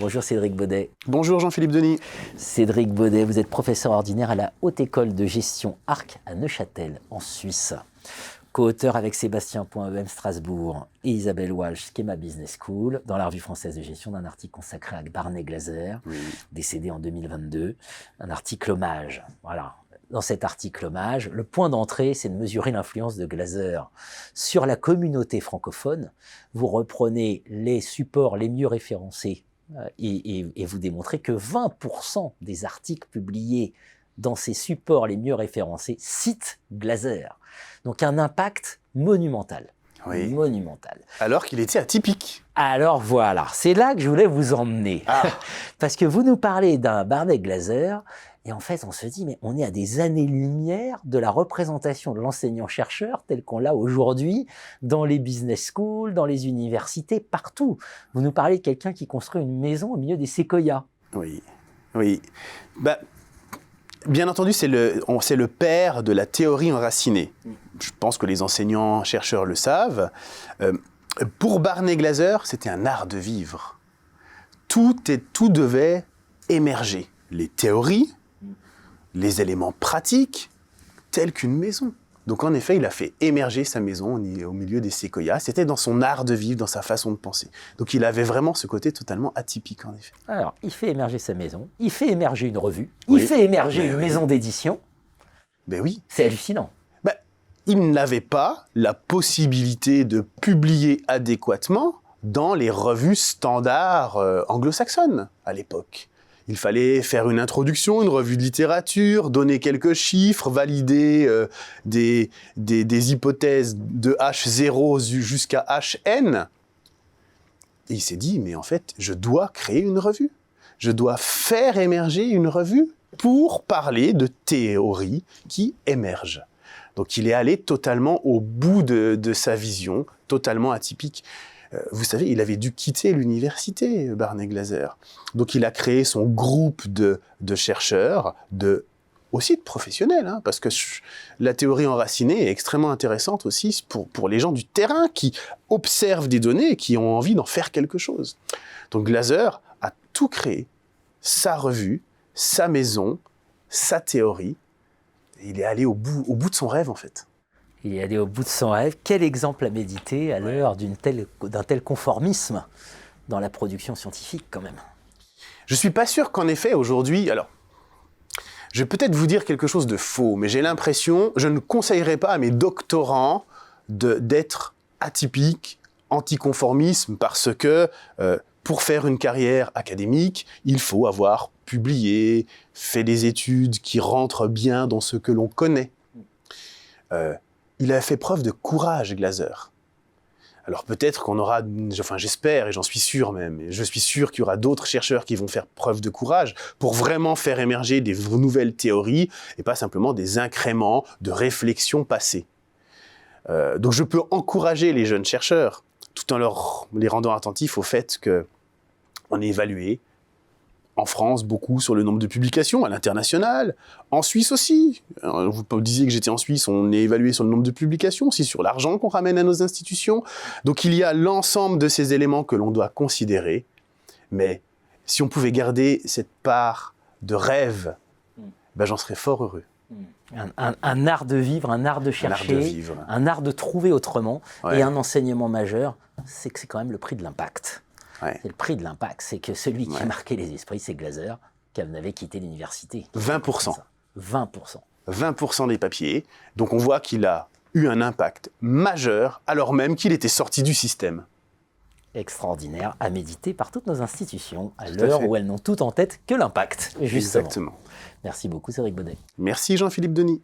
Bonjour Cédric Baudet. Bonjour Jean-Philippe Denis. Cédric Baudet, vous êtes professeur ordinaire à la Haute École de Gestion Arc à Neuchâtel, en Suisse. Co-auteur avec Sébastien Point-EM Strasbourg et Isabelle Walsh, Schema Business School, dans la Revue française de gestion, d'un article consacré à Barney Glaser, décédé en 2022. Un article hommage. Voilà. Dans cet article hommage, le point d'entrée, c'est de mesurer l'influence de Glaser sur la communauté francophone. Vous reprenez les supports les mieux référencés et vous démontrez que 20% des articles publiés dans ces supports les mieux référencés citent Glaser. Donc un impact monumental. Oui. Monumental. Alors qu'il était atypique. Alors voilà, c'est là que je voulais vous emmener. Parce que vous nous parlez d'un Barney Glaser, et en fait on se dit, mais on est à des années-lumière de la représentation de l'enseignant-chercheur tel qu'on l'a aujourd'hui dans les business schools, dans les universités, partout. Vous nous parlez de quelqu'un qui construit une maison au milieu des séquoias. Oui, oui. Bien entendu, c'est le père de la théorie enracinée. Je pense que les enseignants-chercheurs le savent. Pour Barney Glaser, c'était un art de vivre. Tout devait émerger. Les théories, les éléments pratiques, tels qu'une maison. Donc en effet, il a fait émerger sa maison au milieu des séquoias. C'était dans son art de vivre, dans sa façon de penser. Donc il avait vraiment ce côté totalement atypique, en effet. Alors, il fait émerger sa maison, il fait émerger une revue, il fait émerger une maison d'édition. Ben oui. C'est hallucinant. Il n'avait pas la possibilité de publier adéquatement dans les revues standards anglo-saxonnes à l'époque. Il fallait faire une introduction, une revue de littérature, donner quelques chiffres, valider des hypothèses de H0 jusqu'à HN. Et il s'est dit, mais en fait, je dois créer une revue. Je dois faire émerger une revue pour parler de théories qui émergent. Donc il est allé totalement au bout de sa vision, totalement atypique. Vous savez, il avait dû quitter l'université, Barney Glaser. Donc il a créé son groupe de chercheurs, aussi de professionnels, hein, parce que la théorie enracinée est extrêmement intéressante aussi pour les gens du terrain qui observent des données et qui ont envie d'en faire quelque chose. Donc Glaser a tout créé, sa revue, sa maison, sa théorie. Il est allé au bout de son rêve, en fait. Il est allé au bout de son rêve. Quel exemple à méditer à l'heure d'un tel conformisme dans la production scientifique, quand même. Je ne suis pas sûr qu'en effet, aujourd'hui... Alors, je vais peut-être vous dire quelque chose de faux, mais j'ai l'impression, je ne conseillerais pas à mes doctorants d'être atypiques, anticonformisme, parce que pour faire une carrière académique, il faut avoir publié, fait des études qui rentrent bien dans ce que l'on connaît. Il a fait preuve de courage, Glaser. Alors peut-être qu'on aura, j'espère et j'en suis sûr même, et je suis sûr qu'il y aura d'autres chercheurs qui vont faire preuve de courage pour vraiment faire émerger des nouvelles théories et pas simplement des incréments de réflexions passées. Donc je peux encourager les jeunes chercheurs tout en les rendant attentifs au fait qu'on est évalué en France, beaucoup sur le nombre de publications, à l'international. En Suisse aussi. Alors, vous disiez que j'étais en Suisse, on est évalué sur le nombre de publications, aussi sur l'argent qu'on ramène à nos institutions. Donc il y a l'ensemble de ces éléments que l'on doit considérer. Mais si on pouvait garder cette part de rêve, j'en serais fort heureux. Un art de vivre, un art de chercher, un art de trouver autrement, et un enseignement majeur, c'est que c'est quand même le prix de l'impact. Ouais. C'est le prix de l'impact, c'est que celui qui a marqué les esprits, c'est Glaser, qui avait quitté l'université. 20%. 20%. 20% des papiers. Donc on voit qu'il a eu un impact majeur, alors même qu'il était sorti du système. Extraordinaire, à méditer par toutes nos institutions, à l'heure où elles n'ont tout en tête que l'impact, justement. Exactement. Merci beaucoup, Cédric Baudet. Merci Jean-Philippe Denis.